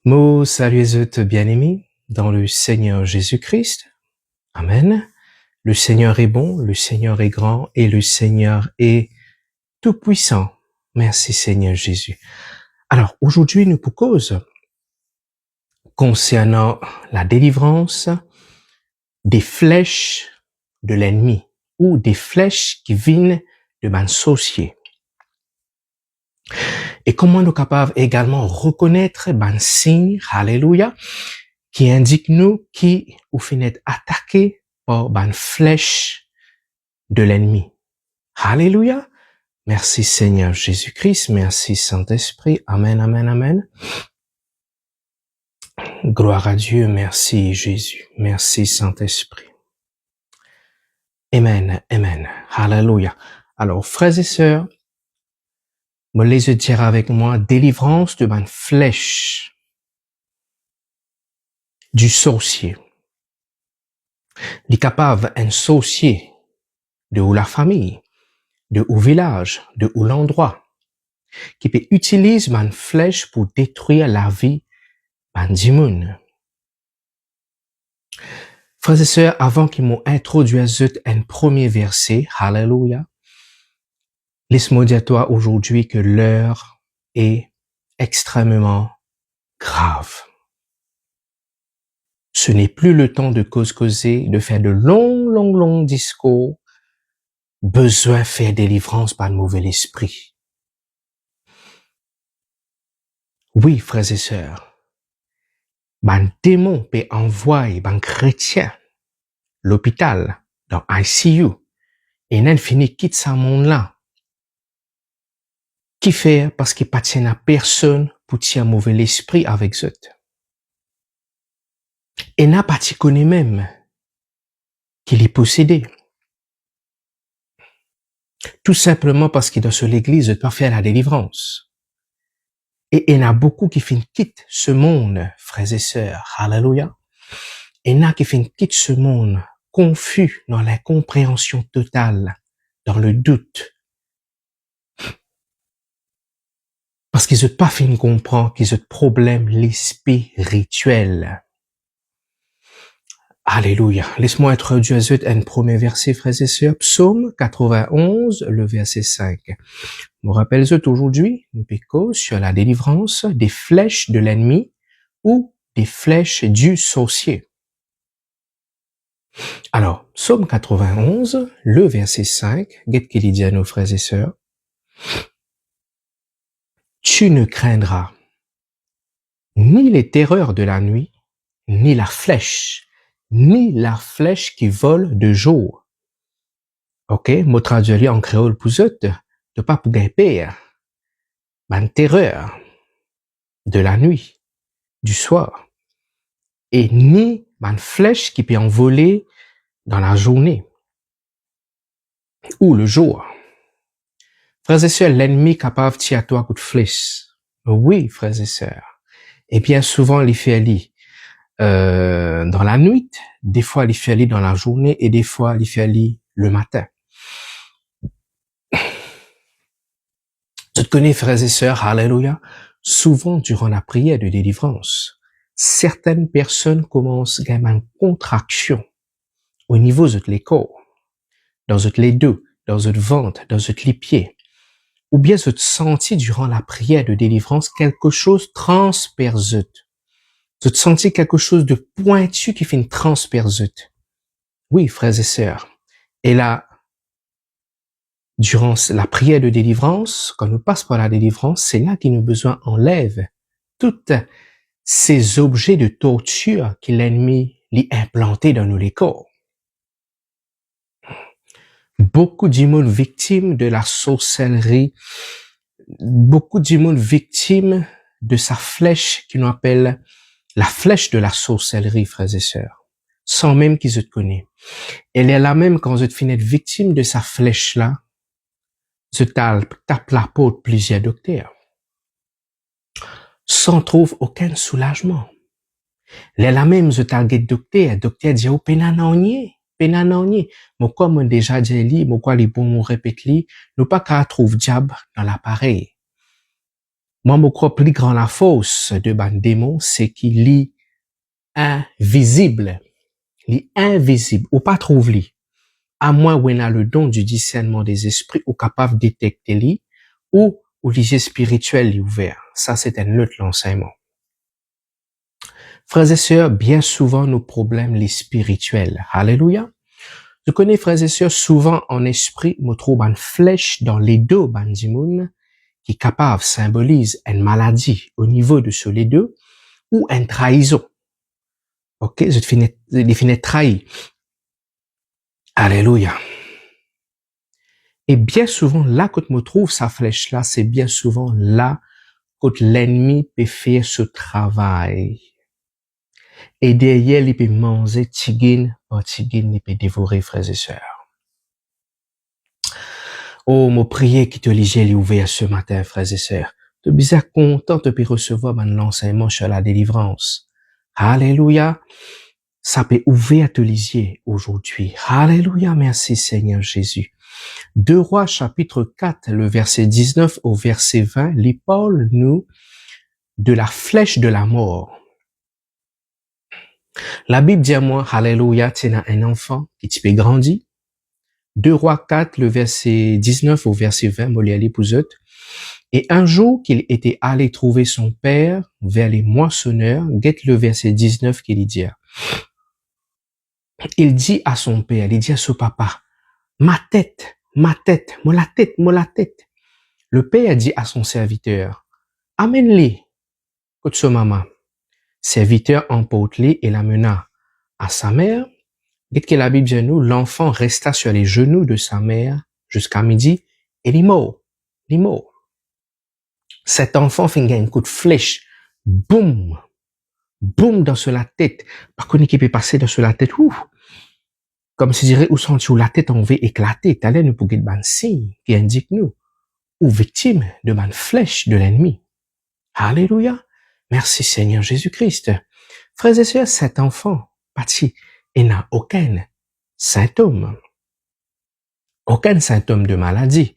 Mots saluez bien-aimés dans le Seigneur Jésus-Christ. Amen. Le Seigneur est bon, le Seigneur est grand et le Seigneur est tout-puissant. Merci Seigneur Jésus. Alors aujourd'hui nous pour cause concernant la délivrance des flèches de l'ennemi ou des flèches qui viennent de man sorcier. Et comment nous capables également reconnaître ban signe, alléluia, qui indique nous qui ou finit attaqué par ban flèche de l'ennemi. Alléluia. Merci Seigneur Jésus-Christ, merci Saint-Esprit. Amen, amen, amen. Gloire à Dieu, merci Jésus, merci Saint-Esprit. Amen, amen. Alléluia. Alors, frères et sœurs, me les dire avec moi, délivrance de ban flèche du sorcier. Il est capable un sorcier de où la famille, de où village, de où l'endroit, qui peut utiliser une flèche pour détruire la vie d'un monde. Frères et sœurs, avant qu'ils m'ont introduit un premier verset, Alléluia, laisse-moi dire toi aujourd'hui que l'heure est extrêmement grave. Ce n'est plus le temps de causer, de faire de longs discours. Besoin de faire délivrance par le mauvais esprit. Oui, frères et sœurs, un démon peut envoyer un chrétien l'hôpital dans ICU et n'en finit quitte ce monde-là. Qui fait parce qu'il appartient à personne pour tirer mauvais esprit avec eux. Et n'a pas connaît même qu'il est possédé. Tout simplement parce qu'il est dans l'église de faire la délivrance. Et il y en a beaucoup qui quittent ce monde, frères et sœurs. Alléluia. Et il y en a qui quittent ce monde confus dans l'incompréhension totale, dans le doute. Parce qu'ils n'ont pas fini de comprendre qu'ils ont de problèmes spirituels. Alléluia. Laisse-moi introduire un premier verset, frères et sœurs. Psaume 91, le verset 5. Je me rappelle aujourd'hui, nous pécons sur la délivrance des flèches de l'ennemi ou des flèches du sorcier. Alors, Psaume 91, le verset 5, qu'est-ce qu'il dit à nos frères et sœurs? Tu ne craindras ni les terreurs de la nuit, ni la flèche qui vole de jour. Ok, mot traduit en créole pour eux, de pas pour gagner ban terreur de la nuit, du soir, et ni ban flèche qui peut envoler dans la journée ou le jour. Frères et sœurs, l'ennemi capable de tirer à toi coup de flèche. Oui, frères et sœurs. Et bien souvent, il fait aller dans la nuit, des fois, il fait aller dans la journée et des fois, il fait aller le matin. Tu te connais, frères et sœurs, alléluia, souvent durant la prière de délivrance, certaines personnes commencent à avoir une contraction au niveau de les corps, dans les dos, dans le ventre, dans les pieds, ou bien se sentir durant la prière de délivrance quelque chose transperce. Se sentir quelque chose de pointu qui fait une transperce. Oui, frères et sœurs. Et là, durant la prière de délivrance, quand nous passons par la délivrance, c'est là qu'il nous besoin enlève tous ces objets de torture que l'ennemi lui a implantés dans nos corps. Beaucoup de monde victimes de la sorcellerie, beaucoup de monde victimes de sa flèche qui nous appelle la flèche de la sorcellerie, frères et sœurs, sans même qu'ils se connaissent. Elle est là même quand vous êtes fini victime de sa flèche-là, je tape la peau de plusieurs docteurs, sans trouver aucun soulagement. Elle est là même, je target docteur dit, oh, penanonier, mais comme déjà dit, moi quoi les bons répète nous pas qu'à trouver diable dans l'appareil. Moi, je crois plus grand la force de ban démon, c'est qu'il est invisible. Il est invisible, ou pas trouve lui. À moins où on a le don du discernement des esprits, ou capable de détecter lui, ou les yeux spirituels est ouvert. Ça, c'est un autre enseignement. Frères et sœurs, bien souvent, nos problèmes, les spirituels. Alléluia. Je connais, frères et sœurs, souvent en esprit, me trouve une flèche dans les deux bandimoun qui capable symbolise une maladie au niveau de ce les deux ou une trahison. Ok, je finis trahi. Alléluia. Et bien souvent, là que me trouve sa flèche là, c'est bien souvent là que l'ennemi peut faire ce travail. Et derrière, il peut manger tigine, il peut dévorer, frères et sœurs. Oh, mon prière qui te ligeait est ouvert ce matin, frères et sœurs. Tu es bien content de recevoir mon enseignement sur la délivrance. Alléluia. Ça peut ouvrir te lisier aujourd'hui. Alléluia. Merci Seigneur Jésus. 2 Rois chapitre 4, le verset 19 au verset 20, les Paul nous de la flèche de la mort. La Bible dit à moi, Alléluia, tu as un enfant qui te peut grandir. 2 Rois 4, le verset 19 au verset 20, Moliali Pouzote. Et un jour qu'il était allé trouver son père vers les moissonneurs, guette le verset 19 qu'il dit. Il dit à son père, il dit à son papa, ma tête, moi la tête. Le père dit à son serviteur, amène-les, côté son maman. Serviteur emporte-les et l'amena à sa mère. Dès que la Bible dit nous, l'enfant resta sur les genoux de sa mère jusqu'à midi et il est mort. Cet enfant fait un coup de flèche. Boum! Boum dans sur la tête. Par contre, qui peut passer dans sur la tête. Ouf! Comme si dirait, où sont la tête en veut éclater. T'as l'air nous pour guider ban signe qui indique nous. Ou victime de ban flèche de l'ennemi. Alléluia! Merci Seigneur Jésus-Christ. Frères et sœurs, cet enfant, parti, il n'a aucun symptôme. Aucun symptôme de maladie.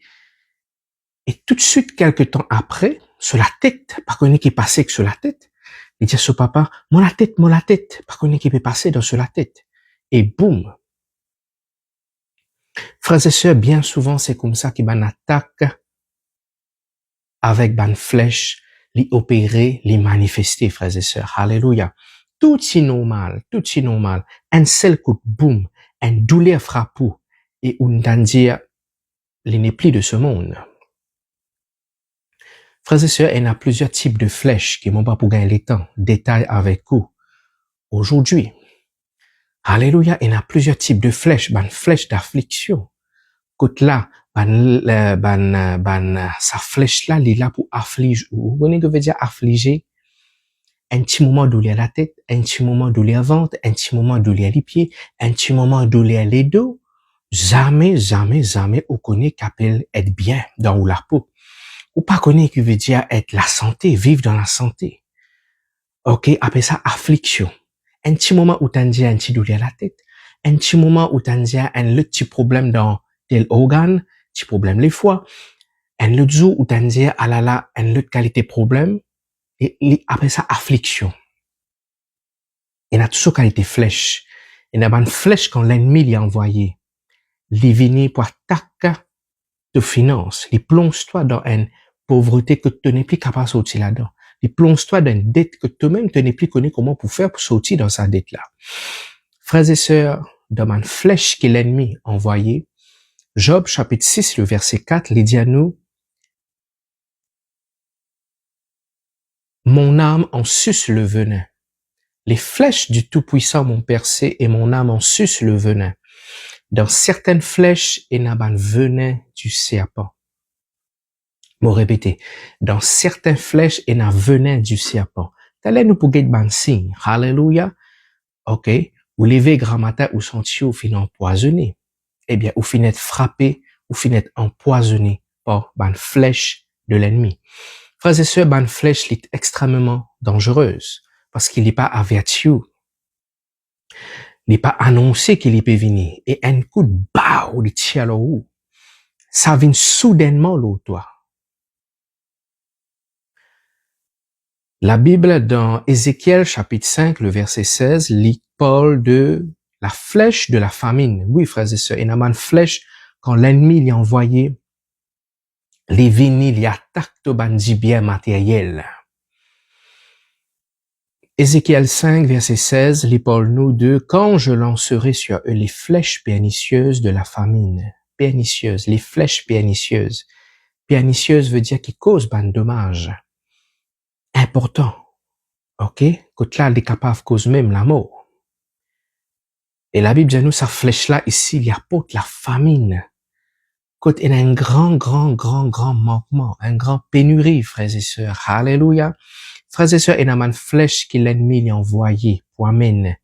Et tout de suite, quelque temps après, sur la tête, par contre, qui passait que sur la tête, il dit à son papa, moi la tête, par contre, qui peut passer dans sur la tête. Et boum. Frères et sœurs, bien souvent, c'est comme ça qu'il y a une attaque avec une flèche, les opérer, les manifester, frères et sœurs. Alléluia. Tout est normal. Un seul coup de boum, un douleur frappe et on t'en dit, il n'est plus de ce monde. Frères et sœurs, il y a plusieurs types de flèches qui m'ont pas pour gagner le temps. Détail avec vous. Aujourd'hui. Alléluia, il y a plusieurs types de flèches. Une flèche d'affliction. Côte là, sa flèche là, il est là pour affliger. Vous voyez que veut dire affliger? Un petit moment douleur la tête, un petit moment douleur ventre, un petit moment douleur les pieds, un petit moment douleur les dos. Jamais, on connaît qu'appelle être bien dans la peau. Ou pas connaît qui veut dire être la santé, vivre dans la santé. Ok, appelle ça affliction. Un petit moment où t'as dit un petit douleur la tête, un petit moment où t'as dit un petit problème dans tel organe, petit problème les foies, un autre jour où t'as dit ah là là, un autre qualité problème, et appelle ça affliction. Il y a toujours qualité flèche. Il y a une flèche quand l'ennemi l'y a envoyé. Il vient pour attaquer de finances. Il plonge-toi dans une pauvreté que tu n'es plus capable de sortir là-dedans. Il plonge-toi dans une dette que toi-même tu n'es plus connu comment pour faire pour sortir dans sa dette là. Frères et sœurs, dans une flèche que l'ennemi a envoyée, Job chapitre 6, le verset 4, il dit à nous, mon âme en suce le venin. Les flèches du Tout-Puissant m'ont percé et mon âme en suce le venin. Dans certaines flèches, il y a un venin du serpent. Bon, répétez. Dans certaines flèches, il y a un venin du serpent. T'allez nous pour gagner un signe. Alléluia. Ok. Vous levez grand matin ou sentiez ou finissez empoisonné. Eh bien, vous finissez frappé, vous finissez empoisonné par une flèche de l'ennemi. Frères et sœurs, une flèche est extrêmement dangereuse parce qu'il n'est pas averti. Il n'est pas annoncé qu'il peut venir. Et un coup de barre ou de tir à ça vient soudainement l'autre toi. La Bible, dans Ézéchiel chapitre 5, le verset 16, lit Paul de la flèche de la famine. Oui, frères et sœurs, il y a une flèche quand l'ennemi lui a envoyé les vinyles, il attaque au bandit bien matériel. Ézéchiel 5, verset 16, lit Paul nous de quand je lancerai sur eux les flèches pernicieuses de la famine. Pernicieuses, les flèches pernicieuses. Pernicieuse veut dire qui cause ban dommage. Important. OK? Quand là, il est capable de causer même la mort. Et la Bible dit nous, sa flèche-là, ici, il apporte la famine. Quand il y a un grand manquement, un grand pénurie, frères et sœurs. Alléluia. Frères et sœurs, il y a une flèche que l'ennemi a envoyée pour amener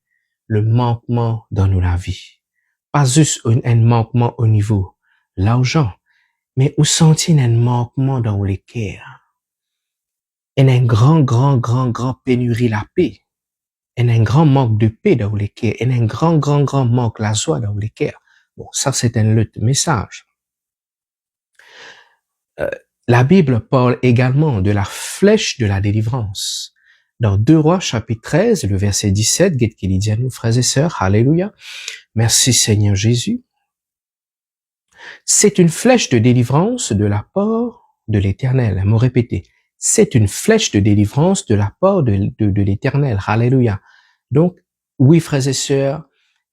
le manquement dans la vie. Pas juste un manquement au niveau l'argent, mais où sentir un manquement dans les cœurs. Il y a un grand pénurie la paix. Il y a un grand manque de paix dans les cœurs. Il y a un grand manque la joie dans les cœurs. Bon, ça c'est un autre message. La Bible parle également de la flèche de la délivrance. Dans 2 Rois chapitre 13, le verset 17, qu'est-ce qu'il dit à nous, frères et sœurs? Alléluia. Merci Seigneur Jésus. C'est une flèche de délivrance de la part de l'Éternel. Mot répété. C'est une flèche de délivrance de la part de l'Éternel. Alléluia. Donc, oui, frères et sœurs,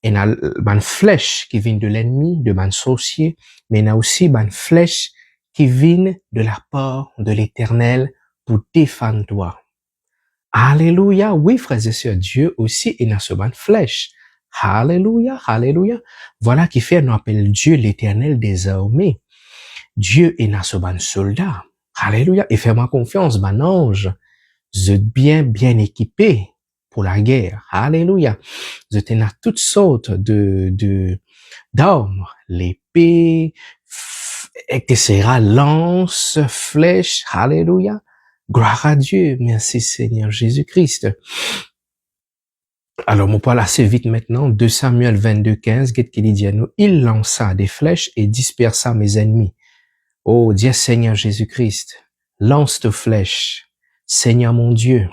il y a une flèche qui vient de l'ennemi, de mon sorcier, mais il y a aussi une flèche qui vient de la part de l'Éternel pour défendre toi. Alléluia. Oui, frères et sœurs, Dieu aussi il a ce bonne flèche. Alléluia, alléluia. Voilà qui fait, nous appelle Dieu l'Éternel des armées. Dieu est ce bon soldat. Alléluia. Et fais-moi confiance, mon ange. Vous êtes bien équipé pour la guerre. Alléluia. Vous êtes à toutes sortes d'armes. L'épée, etc. Lance, flèche. Alléluia. Gloire à Dieu. Merci Seigneur Jésus-Christ. Alors, on parle assez vite maintenant. 2 Samuel 22, 15, qu'est-ce qu'il dit à nous? Il lança des flèches et dispersa mes ennemis. Oh, Dieu Seigneur Jésus-Christ, lance tes flèches. Seigneur mon Dieu,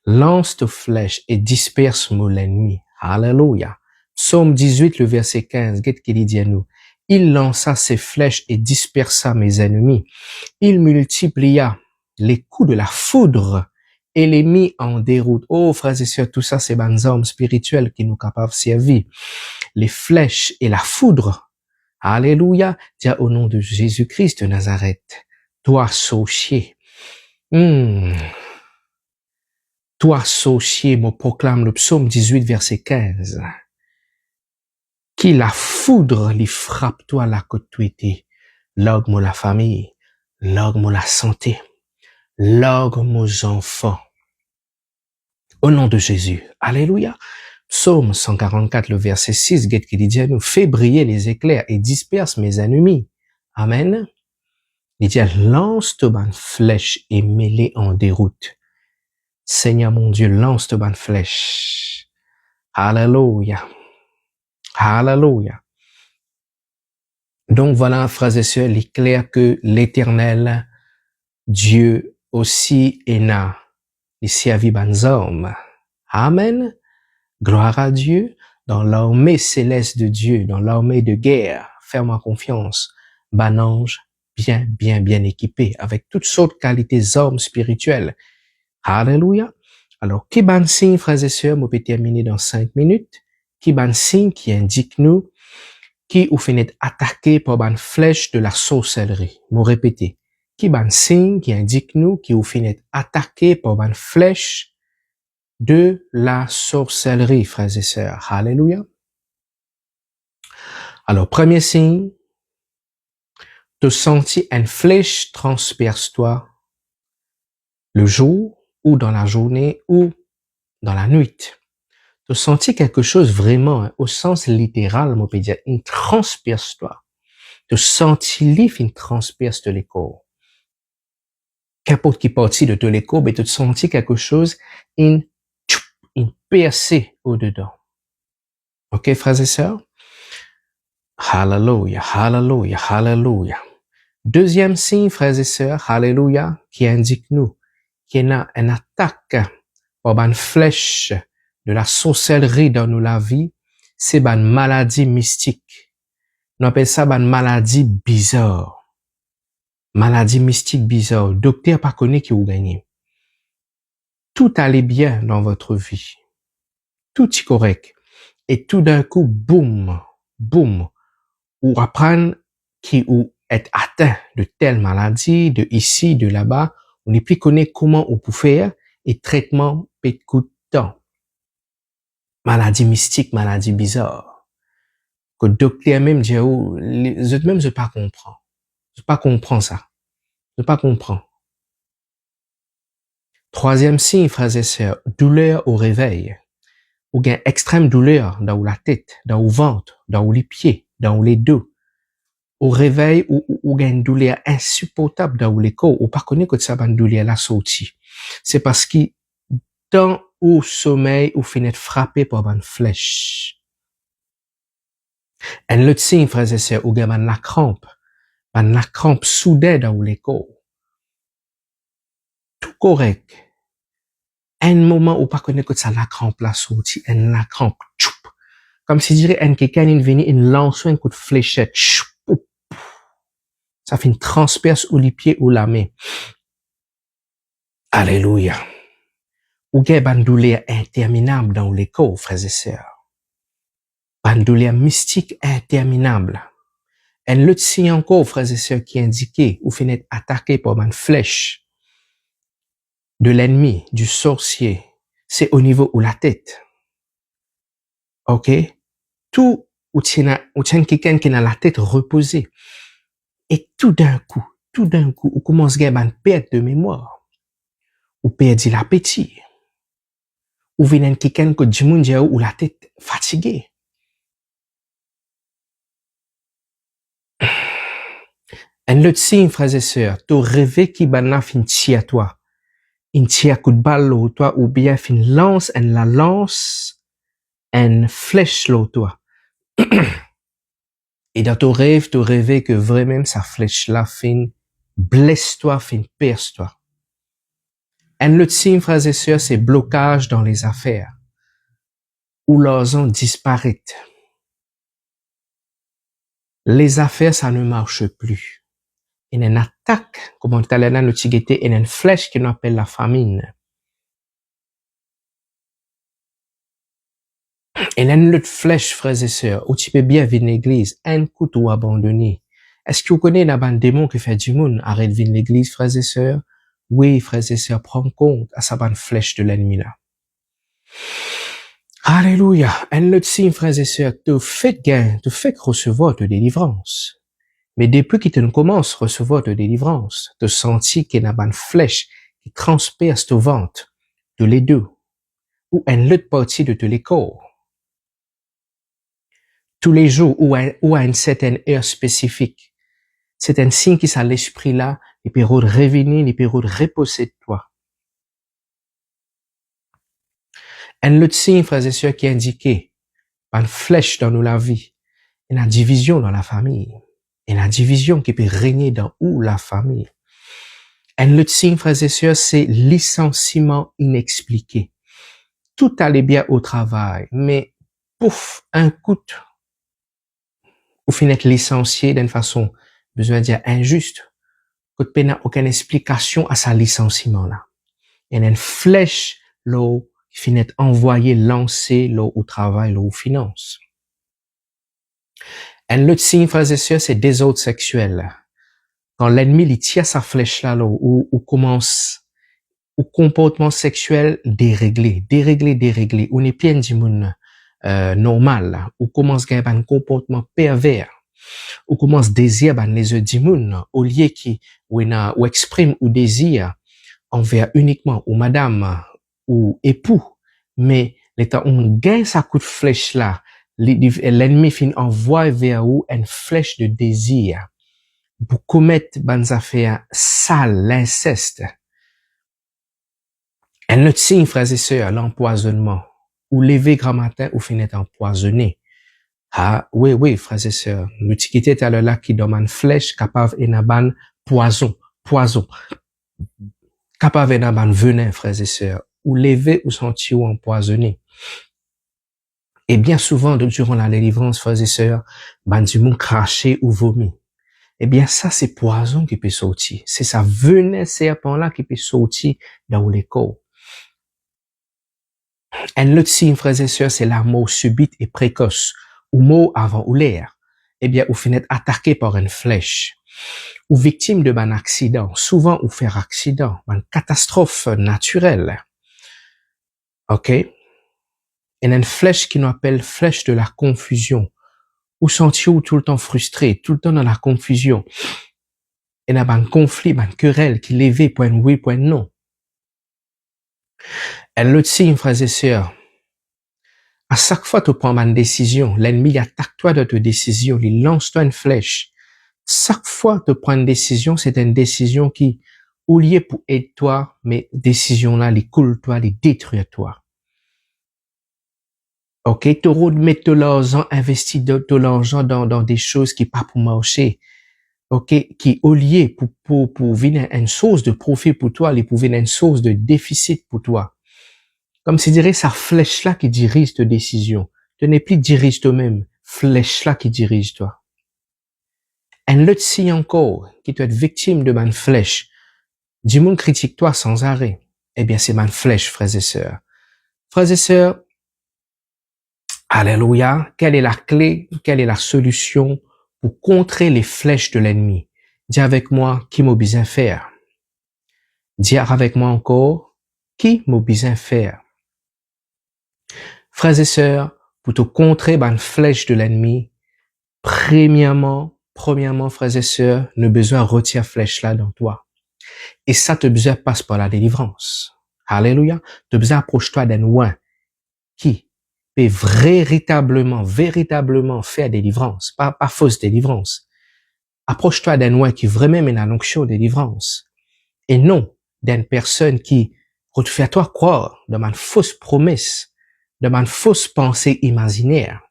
lance tes flèches et disperse mon ennemi. Alléluia. Psaume 18, le verset 15, qu'est-ce qu'il dit à nous? Il lança ses flèches et dispersa mes ennemis. Il multiplia les coups de la foudre et les mit en déroute. Oh, frères et sœurs, tout ça, c'est des hommes spirituels qui nous capables de servir. Les flèches et la foudre. Alléluia. Tiens, au nom de Jésus-Christ de Nazareth. Toi, sorcier. Toi, sorcier, me proclame le psaume 18, verset 15. Qui la foudre lui frappe toi la côte tweetée. Log-moi la famille. Log-moi la santé. Log-moi aux enfants. Au nom de Jésus. Alléluia. Psaume 144, le verset 6, qu'est-ce qu'il dit à nous? Fais briller les éclairs et disperse mes ennemis. Amen. Il dit, lance ta bonne flèche et mets-les en déroute. Seigneur mon Dieu, lance ta bonne flèche. Alléluia. Alléluia. Donc voilà, frères et sœurs, il est clair que l'Éternel, Dieu aussi est là. Il servit ban hommes. Amen. Gloire à Dieu. Dans l'armée céleste de Dieu, dans l'armée de guerre, fais-moi confiance. Ban ange, bien équipé, avec toutes sortes de qualités hommes spirituels. Alléluia. Alors, qui ban signe, frères et sœurs, on peut terminer dans 5 minutes. Qui ban signe qui indique nous qui ou finit attaqué par ban flèche de la sorcellerie. M'o répéter. Qui ban signe qui indique nous qui ou finit attaqué par ban flèche de la sorcellerie, frères et sœurs. Alléluia. Alors, premier signe, te sentir une flèche transperce toi le jour ou dans la journée ou dans la nuit. Te sentir quelque chose vraiment, au sens littéral, on peut dire, une transperce toi. Te sentir livre, une transperce de l'écorce. Qu'importe qui partie de l'écorce, mais te sentir quelque chose, une percée au-dedans. Ok, frères et sœurs? Hallelujah, hallelujah, hallelujah. Deuxième signe, frères et sœurs, hallelujah, qui indique nous, qui a une attaque par une flèche de la sorcellerie dans nous la vie, c'est une maladie mystique. On appelle ça une maladie bizarre. Maladie mystique bizarre. Docteur pas connaît qui vous gagnez. Tout allait bien dans votre vie. Tout est correct. Et tout d'un coup, boum, boum, ou apprendre qui ou est atteint de telle maladie, de ici, de là-bas, on n'est plus connaît comment on peut faire et traitement peut coûter temps. Maladie mystique, maladie bizarre. Que le docteur même dit, oh, les autres même, je pas comprends. Je pas comprends ça. Je pas comprends. Troisième signe, frères et sœurs, douleur au réveil. Ou gain extrême douleur dans la tête, dans le ventre, dans les pieds, dans les dos. Au réveil, ou gain une douleur insupportable dans le corps, ou pas connaît que ça va une douleur la sortie. C'est parce que dans au sommeil, ou finit frappé par une flèche. Un autre signe, frères et sœurs, ou gain la crampe soudaine dans le corps. Tout correct. Un moment où pas connaître que ça la crampe la sortie, la crampe, tchoup. Comme si dirait un quelqu'un est venu, une lance un coup de fléchette, tchoup. Ça fait une transperce ou les pieds ou la main. Alléluia. Ou qu'il y a une douleur interminable dans le corps, frères et sœurs. Une douleur mystique interminable. Un autre signe encore, frères et sœurs, qui indiquait ou finit attaqué par une flèche de l'ennemi, du sorcier, c'est au niveau de la tête. OK? Tout, ou tient quelqu'un qui a la tête reposée. Et tout d'un coup, on commence à avoir une perte de mémoire. Ou perdre l'appétit. Ou vient quelqu'un que du monde ou la tête fatiguée. Un autre signe, frères et sœurs, tu rêves qui banna fin tia toi. Une tia coup de balle au toi, ou bien fin lance, une flèche au toi. Et dans ton rêve, tu rêves que vraiment sa flèche là fin blesse toi, fin perce toi. Un autre signe, frères et sœurs, c'est blocage dans les affaires. Ou l'argent disparaît. Les affaires, ça ne marche plus. Il y a une attaque, comme on dit dans le tigété, il y a une flèche qu'on appelle la famine. Il y a une autre flèche, frères et sœurs, où tu peux bien venir l'église, un couteau abandonné. Est-ce que vous connaissez un démon qui fait du monde, arrête de venir l'église, frères et sœurs? Oui, frères et sœurs, prends compte à sa bonne flèche de l'ennemi là. Alléluia. Un autre signe, frères et sœurs, te fait gain, te fait recevoir de délivrance. Mais depuis que tu commences à recevoir de délivrance, tu sens qu'il y a une flèche qui transperce ton ventre, de les deux, ou une autre partie de tous les corps. Tous les jours, ou à une certaine heure spécifique. C'est un signe qui, ça l'esprit là, il peut revenir, il peut reposer de toi. Un autre signe, frères et sœurs, qui indiquait une flèche dans la vie, une division dans la famille. Et la division qui peut régner dans où la famille. Un autre signe, frères et sœurs, c'est licenciement inexpliqué. Tout allait bien au travail, mais pouf, un coup, ou finit licencié d'une façon, besoin de dire injuste, que tu n'as aucune explication à sa licenciement là. Il y a une flèche là qui finit envoyée, lancée là au travail, là aux finances. Un autre signe, frères et sœurs, c'est désordre sexuel. Quand l'ennemi il tire sa flèche là, ou commence au comportement sexuel déréglé, ou n'est pas du monde normal, ou commence à avoir un comportement pervers, ou commence désir ban les yeux du monde, au lieu qui ou exprime ou désir envers uniquement ou madame ou époux, mais l'état on gagne sa coup de flèche là, l'ennemi fin envoie vers vous une flèche de désir pour commettre des affaires sales, l'inceste. Un autre signe, frères et sœurs, l'empoisonnement. Ou lever grand matin ou finir empoisonné. Ah, oui, frères et sœurs. L'utilité est à là qui donne une flèche capable et n'a ban poison. capable d'un venin, frères et sœurs, ou lever ou sentir ou empoisonner. Et bien souvent, durant la délivrance, frères et sœurs, du monde craché ou vomi. Eh bien, ça, c'est poison qui peut sortir. C'est ça venin serpent-là qui peut sortir dans les corps. Un autre signe, frères et sœurs, c'est la mort subite et précoce, ou mort avant ou l'air. Eh bien, ou finit attaqué par une flèche, ou victime de un accident, souvent ou faire accident, une catastrophe naturelle. OK? Et une flèche qui nous appelle flèche de la confusion, ou sentir ou tout le temps frustré, tout le temps dans la confusion. Et il y a un conflit, une querelle qui lève point oui, point non. Et l'autre signe, frères et sœurs, à chaque fois que tu prends une décision, l'ennemi attaque toi de ta décision, il lance toi une flèche. Chaque fois que tu prends une décision, c'est une décision qui, au lieu pour aider toi, mais décision là, les coule toi, les détruire toi. OK? Tu remets de l'argent, investis de l'argent dans des choses qui pas pour marcher. OK? Qui, au lieu pour venir une source de profit pour toi, les pour venir une source de déficit pour toi. Comme si dirait, sa flèche là qui dirige ta décision. Tu n'es plus dirige toi-même. Flèche là qui dirige toi. Un autre signe encore, qui doit être victime de ma flèche. Du monde critique toi sans arrêt. Eh bien, c'est ma flèche, frères et sœurs. Frères et sœurs, alléluia. Quelle est la clé? Quelle est la solution pour contrer les flèches de l'ennemi? Dis avec moi, qui m'a besoin faire? Dis avec moi encore, qui m'a besoin faire? Frères et sœurs, pour te contrer une flèche de l'ennemi, premièrement, frères et sœurs, nous besoin retirer flèche là dans toi. Et ça, te besoin passe par la délivrance. Alléluia. Te besoin approche-toi d'un loin qui peut véritablement faire délivrance, pas fausse délivrance. Approche-toi d'un loin qui vraiment mène à l'onction de délivrance. Et non d'une personne qui te fait toi croire dans une fausse promesse, de ma fausse pensée imaginaire,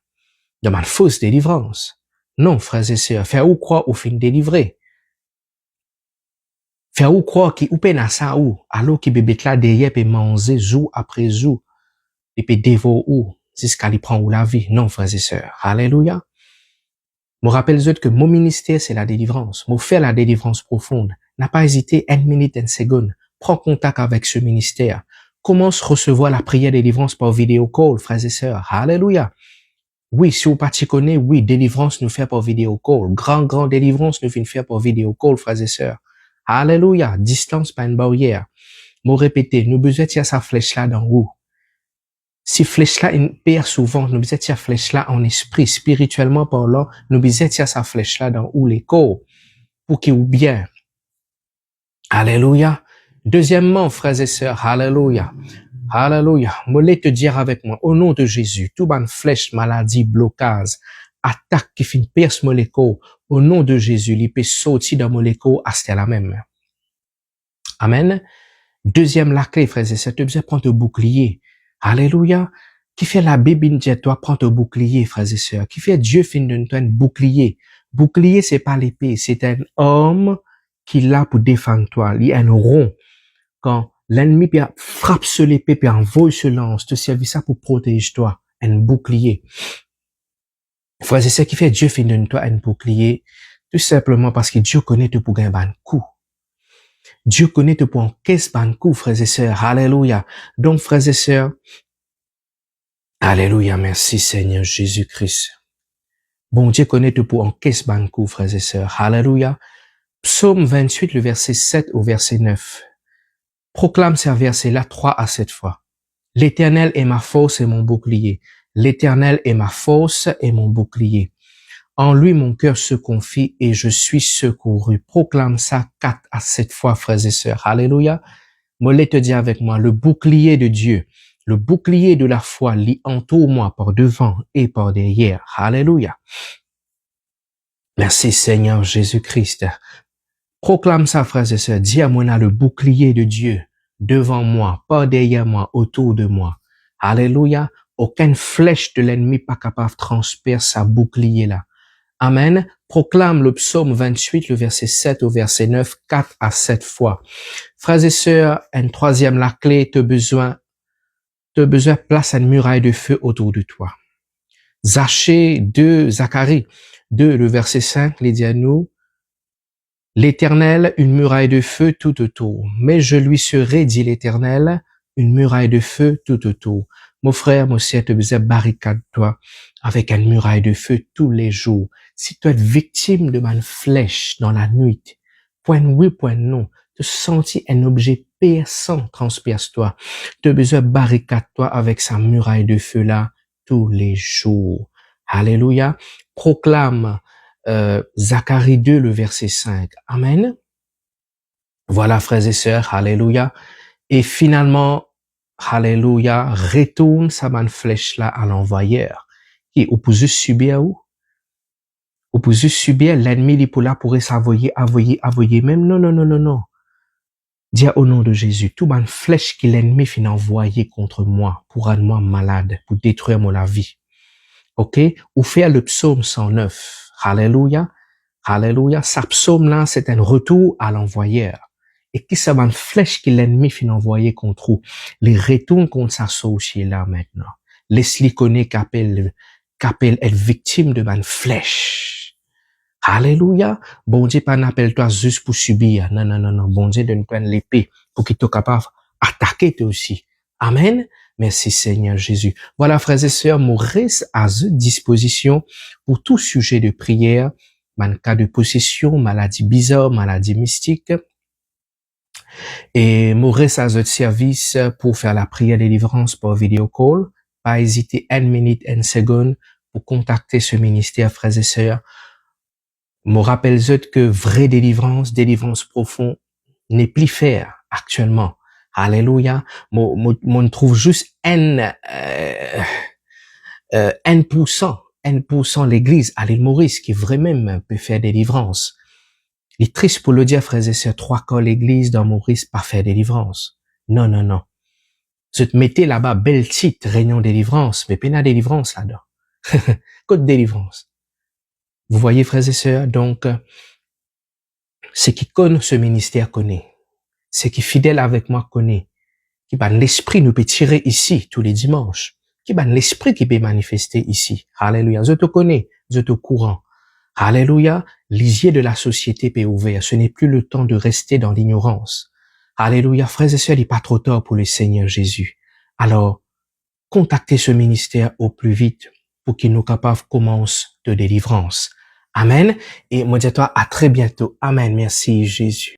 de ma fausse délivrance. Non, frères et sœurs, faire ou croire ou fin délivré. Faire ou croire qui ou peine à ça ou, alors qui bébé là derrière peut manger jour après jour, et peut dévorer ou, jusqu'à lui prendre ou la vie. Non, frères et sœurs. Alléluia. Me rappelle que mon ministère, c'est la délivrance. Moi, faire la délivrance profonde. N'a pas hésité une minute, une seconde. Prends contact avec ce ministère. Commence à recevoir la prière de délivrance par vidéo call, frères et sœurs. Alléluia. Oui, si vous pas t'y connaissez, oui, délivrance nous fait par vidéo call. Grand délivrance nous fait faire par vidéo call, frères et sœurs. Alléluia. Distance, pas une barrière. Moi, répétez, nous besoin de sa flèche là dans où? Si flèche là, une perd souvent, nous besoin de sa flèche là en esprit, spirituellement parlant, nous besoin de sa flèche là dans où les corps, pour qu'il ou bien. Alléluia. Deuxièmement, frères et sœurs, alléluia. Alléluia. Moi, te dire avec moi, au nom de Jésus, tout ban flèche, maladie, blocage, attaque qui finit perce mon corps, au nom de Jésus, il peut sortir dans mon corps, à la même. Amen. Deuxième la clé, frères et sœurs, tu besoin prendre ton bouclier. Alléluia. Qui fait la Bible dit toi, prends ton bouclier, frères et sœurs. Qui fait Dieu fin de toi un bouclier. Bouclier, c'est pas l'épée, c'est un homme qui l'a pour défendre toi. Il y a un rond. Quand l'ennemi frappe sur l'épée, puis envoie ce lance, te servir ça pour protéger toi. Un bouclier. Frères et sœurs, qui fait Dieu fin de toi un bouclier, tout simplement parce que Dieu connaît te pour gagner un coup. Dieu connaît te pour encaisser un coup, frères et sœurs. Alléluia. Donc, frères et sœurs, alléluia, merci Seigneur Jésus-Christ. Bon Dieu connaît te pour encaisser un coup, frères et sœurs. Alléluia. Psaume 28, le verset 7 au verset 9. Proclame ce verset-là 3 à 7 fois. L'Éternel est ma force et mon bouclier. L'Éternel est ma force et mon bouclier. En lui, mon cœur se confie et je suis secouru. Proclame ça 4 à 7 fois, frères et sœurs. Alléluia. Moi, te dis avec moi, le bouclier de Dieu, le bouclier de la foi, l'y entoure moi par devant et par derrière. Alléluia. Merci Seigneur Jésus-Christ. Proclame ça, frères et sœurs. Dis à moi, le bouclier de Dieu, devant moi, par derrière moi, autour de moi. Alléluia. Aucune flèche de l'ennemi pas capable de transpercer sa bouclier là. Amen. Proclame le psaume 28, le verset 7 au verset 9, 4 à 7 fois. Frères et sœurs, une troisième, la clé, tu as besoin, place une muraille de feu autour de toi. Zacharie 2, le verset 5, il dit à nous, l'Éternel, une muraille de feu tout autour. Mais je lui serai, dit l'Éternel, une muraille de feu tout autour. Mon frère, mon sœur, tu besoin barricade-toi avec une muraille de feu tous les jours. Si tu es victime de ma flèche dans la nuit, point oui, point non, tu sens un objet perçant transperce-toi. Tu besoin barricade-toi avec sa muraille de feu là tous les jours. Alléluia. Proclame Zacharie 2, le verset 5. Amen. Voilà, frères et sœurs, alléluia. Et finalement, alléluia, retourne sa main flèche là à l'envoyeur. Qui oppose subir où? Oppose subir l'ennemi, il pourrait s'envoyer même. Non. Dis au nom de Jésus, tout ma flèche qui l'ennemi finit envoyer contre moi, pour rendre moi malade, pour détruire la vie. OK? Ou faire le psaume 109. Alléluia. Alléluia. Sa psaume là, c'est un retour à l'envoyeur. Et qui ça va une flèche que l'ennemi finit envoyer contre vous. Les retourne contre sa sorcier là maintenant. Laisse-lui connaître qu'appelle être victime de ma flèche. Alléluia. Bon Dieu, pas n'appelle toi juste pour subir. Non. Bon Dieu, donne toi l'épée pour qu'il soit capable d'attaquer toi aussi. Amen. Merci Seigneur Jésus. Voilà, frères et sœurs, mon reste à votre disposition pour tout sujet de prière, en cas de possession, maladie bizarre, maladie mystique. Et mon reste à votre service pour faire la prière de délivrance par vidéo call. Pas hésiter une minute, une seconde pour contacter ce ministère, frères et sœurs. Me rappelle que vraie délivrance profonde n'est plus faire actuellement. Alléluia. Mon trouve juste N% l'église à l'île Maurice qui vraiment peut faire délivrance. Il est triste pour le dire, frères et sœurs, 3 quarts l'église dans Maurice pas faire délivrance. Non. Je te mettais là-bas, belle titre, réunion délivrance, mais pas délivrance là-dedans. Côte délivrance. Vous voyez, frères et sœurs, donc, ce qui connaît ce ministère connaît. Ce qui est fidèle avec moi connaît. Qui ben l'esprit nous peut tirer ici tous les dimanches. Qui ben l'esprit qui peut manifester ici. Alléluia. Je te connais. Je te courant. Alléluia. Lisier de la société peut ouvert. Ce n'est plus le temps de rester dans l'ignorance. Alléluia. Frères et sœurs, il n'est pas trop tard pour le Seigneur Jésus. Alors, contactez ce ministère au plus vite pour qu'il nous capable commence de délivrance. Amen. Et moi, dis-toi à très bientôt. Amen. Merci Jésus.